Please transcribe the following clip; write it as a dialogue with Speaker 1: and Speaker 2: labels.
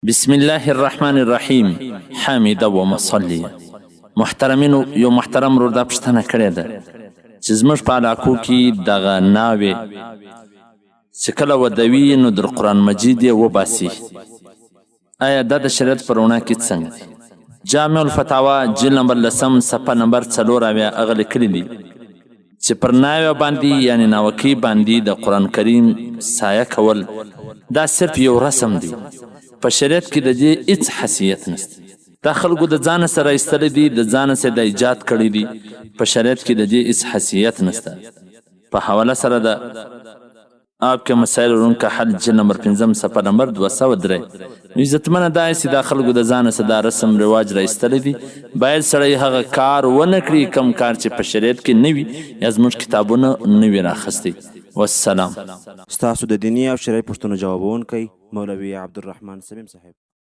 Speaker 1: بسم الله الرحمن الرحیم. حامده و مصلیه. محترمینو، یو محترم ورور دا پوښتنه کړې ده چې زموږ په علاقو کې دغه ناوې چې کله ودوي نو در قرآن مجید یې وباسي، آیا دا د شریعت په رڼا کې څنګه دی؟ جامع الفتاوا جلد نمبر 10 صفحه نمبر 4 هغه لیکلي دي چې پر ناوې باندې یعنی ناوکۍ باندې د قرآن کریم سایه کول دا صرف یو رسم دی، په شریعت کې د دې هیڅ حیثیت نشته. دا خلکو د ځانه سره ایستلی دي، د ځانه سره د ایجاد کړی دي، په شریعت کې د دې هیڅ حیثیت نشته. په حواله سره د آپ کے مسائل ورون کا حل جلد نمبر 5 صفحه نمبر 203. نو عزتمنه دا چې دا خلکو د ځانه سره دا رسم رواج را ایستلی دي، باید سړی هغه کار ونه کړي کم کار چې په شریعت کې نه وي یا زموږ کتابونه نه وي راخستی. والسلام.
Speaker 2: ستاسو د دیني او شرعي پوښتنو جوابونکی مولوي عبدالرحمن سمیم صاحب.